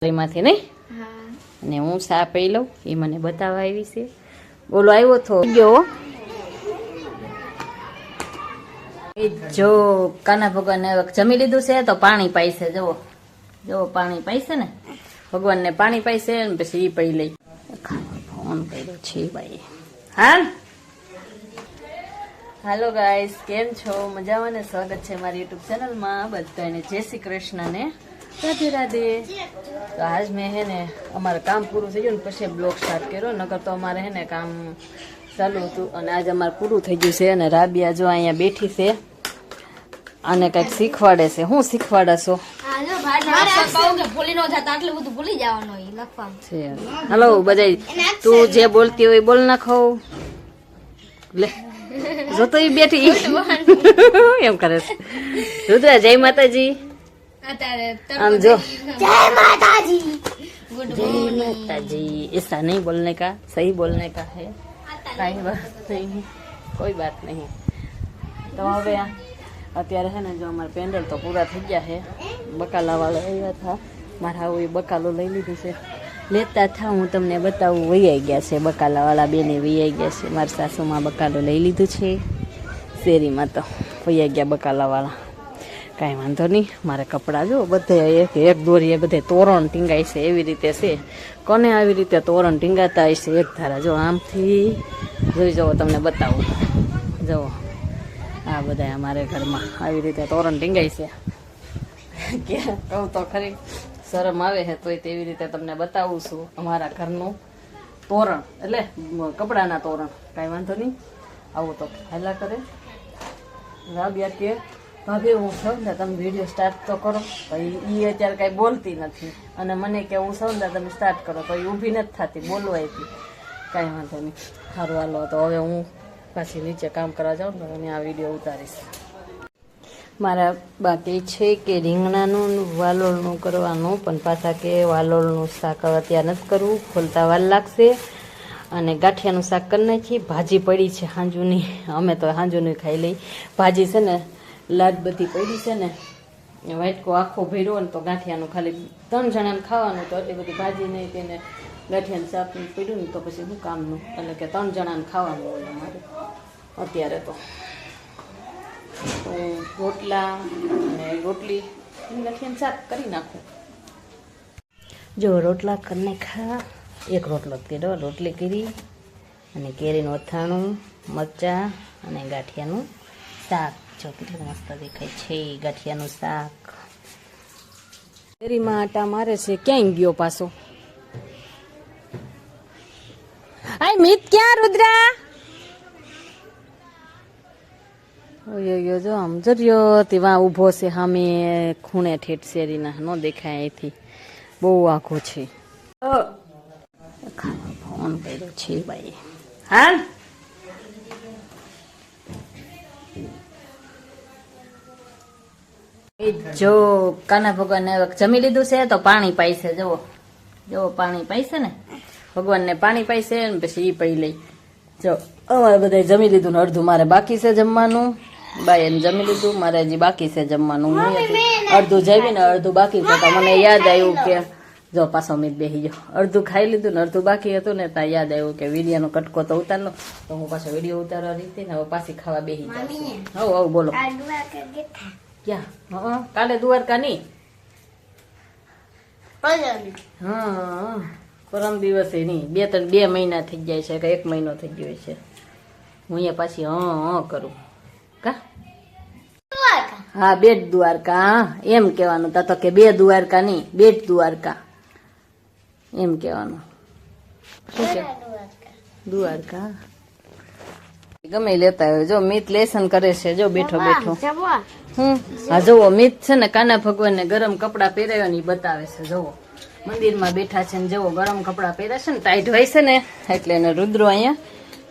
માંથી નહીં અને હું સા પી લઉં એ મને બતાવવા આવી છે. બોલો આવ્યો તો ગયો જો કાના ભગવાન જમી લીધું છે તો પાણી પાઈશે. જુઓ જુઓ પાણી પાઈશે ને ભગવાનને પાણી પાઈશે ને પછી એ પી લઈ. ફોન કર્યો છે ભાઈ. હા હાલો ગાઈસ, કેમ છો? મજામાં ને? સ્વાગત છે મારી યુટ્યુબ ચેનલમાં. બધાને જય શ્રી કૃષ્ણ ને રાધે રાધે. તો આજ મેં હે ને અમારું કામ પૂરું થઈ ગયું ને પછી બ્લોગ સ્ટાર્ટ કર્યો. નકર તો અમારે હે ને કામ ચાલુ હતું અને આજે અમારે પૂરું થઈ ગયું છે. અને રાબિયા જો અહીંયા બેઠી છે અને કંઈક શીખવાડે છે. શું શીખવાડે છો? હલો બધા, તું જે બોલતી હોય બોલ નાખો. લે જો તો ઈ બેઠી એમ કરે છે. રુદ્રા જય માતાજી. आम जो जय माताजी, जय माताजी. ऐसा नहीं बोलने का, सही बोलने का है. कई बात नहीं, कोई बात नहीं. तो હવે અત્યારે છે ને જો અમારા પેન્ડલ તો પૂરા થઈ ગયા છે. બકાલા વાળા આવ્યા હતા, મારા આવું બકાલો લઈ લીધું છે. લેતા થા હું તમને બતાવું. વૈયાઈ ગયા છે બકાલા વાળા, બેને વૈયાઈ ગયા છે. મારા સાસુમાં બકાલો લઈ લીધું છે. શેરીમાં તો વૈયાઈ ગયા બકાલા વાળા. કાંઈ વાંધો નહીં. મારે કપડાં જો બધે એક એક દોરીએ બધે તોરણ ટીંગાય છે. એવી રીતે છે. કોને આવી રીતે તોરણ ટીંગાતા હશે એક ધારા. જો આમથી જોઈ જવો, તમને બતાવું. જુઓ આ બધા અમારે ઘરમાં આવી રીતે તોરણ ટીંગાય છે. કે કહું તો ખરી શરમ આવે છે તોય તેવી રીતે તમને બતાવું છું. અમારા ઘરનું તોરણ એટલે કપડાના તોરણ. કાંઈ વાંધો નહીં. આવું તો હાલા કરે. રાબિયા કે ભાભી હું છું ને તમે વિડીયો સ્ટાર્ટ તો કરો. તો એ અત્યારે કાંઈ બોલતી નથી અને મને કે હું છું ને તમે સ્ટાર્ટ કરો. તો એ ઊભી નથી થતી, બોલવાયથી. કાંઈ વાંધો નહીં. સારું હાલો. તો હવે હું પાછી નીચે કામ કરવા જાઉં ને અને આ વિડીયો ઉતારીશ. મારા બાકી છે કે રીંગણાનું વાલોળનું કરવાનું, પણ પાછા કે વાલોળનું શાક અત્યારે નથી કરવું, ખોલતા વાર લાગશે. અને ગાંઠિયાનું શાક કરી નાખી. ભાજી પડી છે હાંજુની, અમે તો હાંજુની ખાઈ લઈ. ભાજી છે ને લાદ બધી પડી છે ને, વાટકો આખો ભર્યો ને તો ગાંઠિયાનું ખાલી 3 જણાને ખાવાનું. તો એટલી બધી ભાજી નહીં તેને ગાંઠિયાનું શાક પડ્યું ને તો પછી શું કામનું. એટલે કે 3 જણાને ખાવાનું હોય અમારે અત્યારે. તો રોટલા અને રોટલી ગાંઠિયાનું શાક કરી નાખું. જો રોટલા કરી નાખા. એક રોટલો કર્યો, રોટલી કરી અને કેરીનું અથાણું, મરચાં અને ગાંઠિયાનું શાક. જો કેટલું મસ્ત દેખાય છે ગાંઠિયાનું શાક. કેરીમાં આટા મારે છે. ક્યાંય ગયો પાછો? આય મિત ક્યાં? રુદ્રા ઓયો જો આમ જર્યો તેવા ઊભો છે સામે ખૂણે ઠેઠ શેરીના. ન દેખાય અહીંથી, બહુ આખો છે. ફોન કર્યો છે ભાઈ. હા જો કાના ભગવાનને જમી લીધું છે તો પાણી પાઈશે. જુઓ જુઓ પાણી પાઈશે ને ભગવાનને પાણી પાઈશે ને પછી એ પી લઈ. જો અમારે બધા જમી લીધું ને અડધું મારે બાકી છે જમવાનું. બાઈ એને જમી લીધું, મારે હજી બાકી છે જમવાનું. અડધું જમી ને અડધું બાકી છે. તો મને યાદ આવ્યું કે જો પાછો મીત બેસી ગયો. અડધું ખાઈ લીધું ને અડધું બાકી હતું ને ત્યાં યાદ આવ્યું કે વિડીયોનો કટકો તો ઉતાર લો. તો હું પાછો વિડીયો ઉતારવા રીતે ને હવે પાછી ખાવા બેસી જાઉં. હવે હવે બોલો ક્યાં? હા કાલે દ્વારકા નહીં? હા પરમ દિવસે નહીં. 2 મહિના થઈ જાય છે કે 1 મહિનો થઈ ગયો છે. હું અહીંયા પાછી હા કરું કા. હા બેટ દ્વારકા એમ કહેવાનું. તા તો કે 2 દ્વારકા નહીં, બેટ દ્વારકા એમ કહેવાનું. શું કે દ્વારકા ગમે લેતા હોય. જો મિત લેસન કરે છે. જો બેઠો બેઠો. હા જુઓ મિત છે ને કાના ભગવાનને ગરમ કપડા પહેરાવ્યા ને બતાવે છે. જુઓ મંદિરમાં બેઠા છે ને જુઓ ગરમ કપડા પહેર્યા છે ને ટાઈટ હોય છે ને એટલે એને રુદ્રો અહીંયા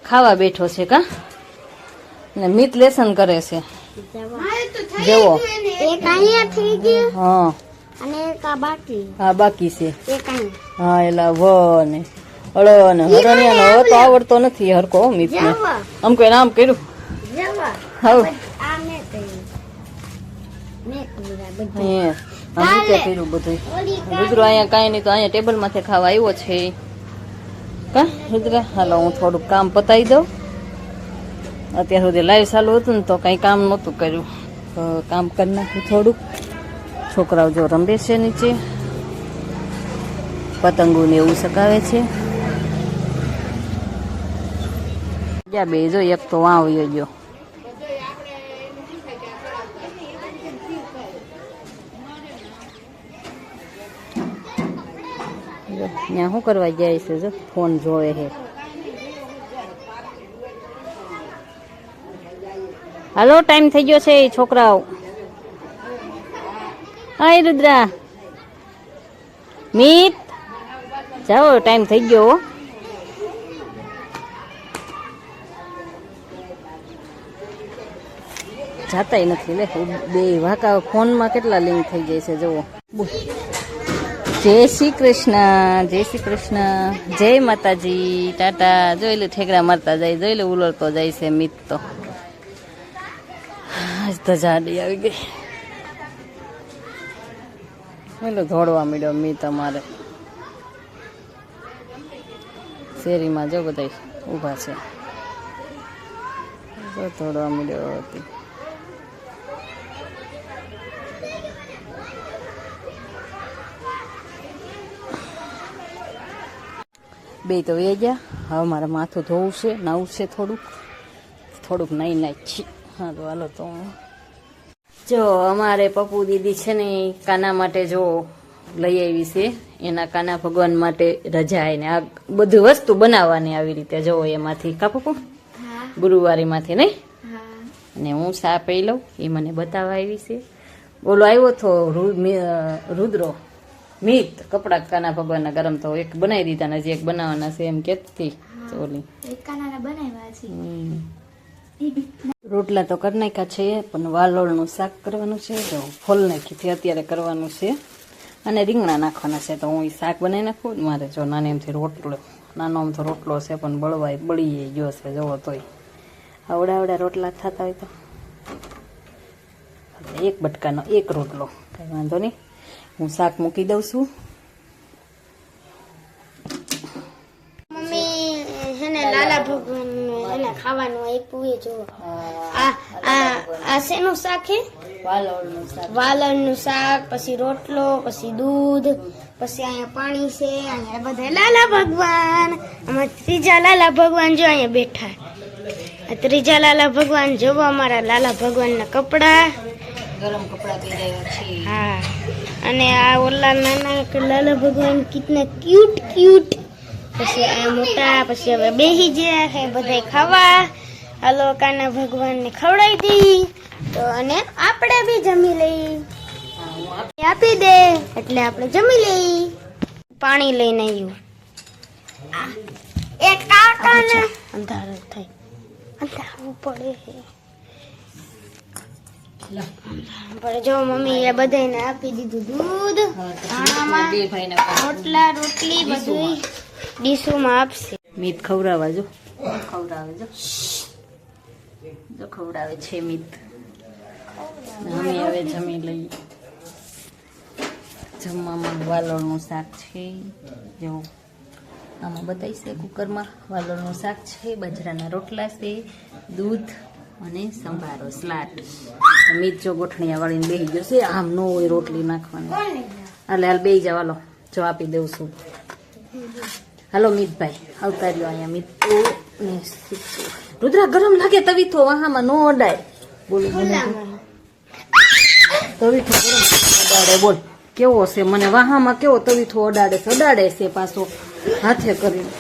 ખાવા બેઠો છે કા. ને મિત લેસન કરે છે. જુઓ હા હા બાકી છે. હા એલા વ ને હળો ને હરણિયાનો તો આવડતો નથી હરકો મિત ને. આમ કોઈ નામ કર્યું હા નીચે કર્યું બધું. રુદ્ર અહીંયા કાંઈ નહીં તો અહીંયા ટેબલ માંથી ખાવા આવ્યો છે કા રુદ્ર. હાલો હું થોડુંક કામ પતાવી દઉં. અત્યાર સુધી લાઈવ ચાલુ હતું ને તો કંઈ કામ નહોતું કર્યું, તો કામ કરી નાખ્યું થોડુંક. છોકરાઓ જો રમે છે નીચે, પતંગો ને એવું સકાવે છે. જ્યાં બે જો એક તો વાં વયો ગયો. ત્યાં શું કરવા જાય છે? જો ફોન જોવે છે. હાલો ટાઈમ થઈ ગયો છે છોકરાઓ. હાય રુદ્રા, મીત જાઓ ટાઈમ થઈ ગયો. જાતાય નથી લે બે વાકા ફોનમાં કેટલા લિંક થઈ જાય છે જુઓ. જય શ્રી કૃષ્ણ, જય શ્રી કૃષ્ણ, જય માતાજી, ટાટા. જોઈ લે ઠેકડા મારતા જાય, જોઈ લે ઉલળતો જાય છે મીત તો. આજ તો જાડી આવી ગઈ. એટલે દોડવા માંડ્યો મીત અમારે. શેરીમાં જો બધા ઊભા છે, દોડવા માંડ્યો હતી. બે તો એ ગયા. હવે મારે માથું ધોવું છે, નાવું છે થોડુંક નાઈ નાખી. હા તો હાલો તો જો અમારે પપ્પુ દીદી છે ને કાના માટે જો લઈ આવી છે. એના કાના ભગવાન માટે રજા ને આ બધું વસ્તુ બનાવવાની આવી રીતે જો એમાંથી કા પપ્પુ ગુરુવારીમાંથી નહીં. અને હું સા પી લઉં એ મને બતાવવા આવી છે. બોલો આવ્યો તો રુદ્રો મીત કપડા કાના ભગવાનના ગરમ તો એક બનાવી દીધા ને હજી એક બનાવવાના છે એમ કેતી ઓલી. રોટલા તો કરી નાખ્યા છે પણ વાલોળનું શાક કરવાનું છે. જો ફોલ નાખીથી અત્યારે કરવાનું છે અને રીંગણા નાખવાના છે. તો હું એ શાક બનાવી નાખું. મારે જો નાની એમથી રોટલો નાનો આમથી રોટલો છે પણ બળી ગયો છે જવો તોય. આવડા રોટલા થતા હોય તો એક બટકાનો એક રોટલો કઈ વાંધો નહીં. હું શાક મૂકી દઉં છું. મમ્મી હેને લાલા ભગવાન એને ખાવાનું આપ્યું જો. આ શેનું શાક હે? વાલોળનું શાક. વાલણનું શાક, પછી રોટલો, પછી દૂધ, પછી અહીંયા પાણી છે. અહીંયા બધા લાલા ભગવાન. આમાં ત્રીજા લાલા ભગવાન જો અહીંયા બેઠા. આ ત્રીજા લાલા ભગવાન જોવો અમારા લાલા ભગવાનના કપડા, ગરમ કપડા પહેરાવ્યા છે. હા. અને આ ઓલા નાના લાલા ભગવાન કિતના ક્યુટ. પછી આ મોટા. પછી હવે બેસી ગયા છે બધા ખાવા. હાલો કાના ભગવાનને ખવડાવી દી તો અને આપણે બી જમી લઈ. આપી દે એટલે આપણે જમી લઈ. પાણી લઈને આવ્યું. એક કાકાને અંધારું થાય, અંધારું પડે. પણ જો મમ્મી એ બધાને આપી દીધું દૂધ, રોટલા રોટલી બધું ડીશુમાં આપશે. મીત ખવડાવવા જો ખવડાવે છે મીત. અમે હવે જમી લઈએ. જમવામાં વાલોળનું શાક છે. જો આમાં બતાવીશ કુકરમાં વાલોળનું શાક છે, બાજરાના રોટલા છે, દૂધ અને સંભારો સલાડ. મીત જો ગોઠણિયા વાળીને બેસી જશે. આમ ન હોય રોટલી નાખવાની. હાલ બેસી જાવ. હાલો જો આપી દઉં છું. હાલો મીતભાઈ આવતા રહ્યો અહીંયા. મીત રુદ્રા ગરમ લાગે તવીથો વાહામાં નો અડાય. બોલ તવીથો ગરમ અડાડે. બોલ કેવો છે? મને વાહામાં કેવો તવીથો અડાડે છે પાછો હાથે કરીને.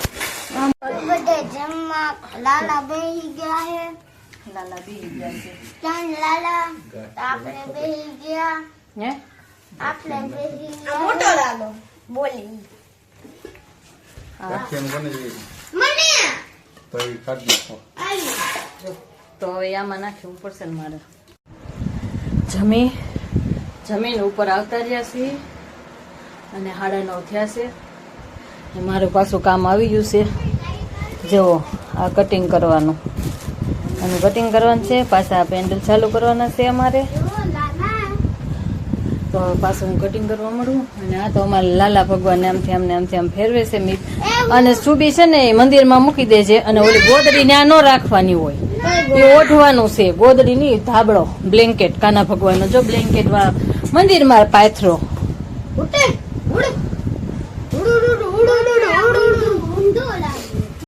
બધા જમવા લાલા બેસી ગયા છે. લાલા બેસી ગયા છે. ત્રણ લાલા આપણે બેસી ગયા. હે આપણે બેસી ગયા. મોટો લાલો બોલી મને તો હવે આમાં નાખવું પડશે ને મારે. જમીન ઉપર આવતા રહ્યા છીએ અને 9:30 થયા છે. મારું પાછું કામ આવી ગયું છે. જુઓ આ કટિંગ કરવાનું છે. પાછા પેન્ડલ ચાલુ કરવાના છે અમારે. તો હવે પાછું હું કટિંગ કરવા મળું. અને આ તો અમારા લાલા ભગવાન આમથી આમ ફેરવે છે મીત. અને સુબી છે ને એ મંદિરમાં મૂકી દેજે. અને ઓલી ગોદડી ત્યાં ન રાખવાની હોય, એ ઓઢવાનું છે. ગોદડી ની ધાબળો, બ્લેન્કેટ કાના ભગવાનનો જો બ્લેન્કેટ મંદિરમાં પાથરો.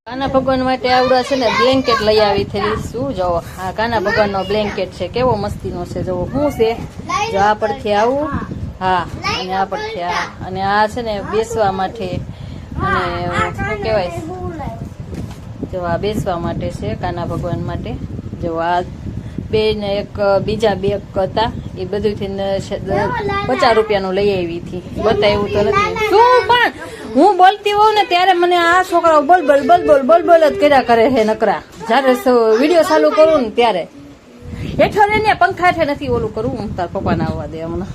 કાના ભગવાન માટે આવડા છે ને બ્લેન્કેટ લઈ આવી થઈ. શું જોવો, આ કાના ભગવાન નો બ્લેન્કેટ છે, કેવો મસ્તીનો છે. જોવો શું છે, જો આ પડથી આવું, હા, અને આ પડથી આ, અને આ છે ને બેસવા માટે, અને શું કહેવાય, જો આ બેસવા માટે છે કાના ભગવાન માટે. જો આ બે ને એક બીજા બે હતા, એ બધું થી 50 રૂપિયાનું લઈ આવી હતી. બતાવ્યું તો નથી શું, પણ હું બોલતી હોઉં ને ત્યારે મને આ છોકરાઓ બોલ બોલ જ કર્યા કરે છે નકરા. જયારે વિડીયો ચાલુ કરું ને ત્યારે હેઠળ ને પંખા હેઠળ નથી ઓલું કરવું. તાર પપ્પાને આવવા દે હમણાં.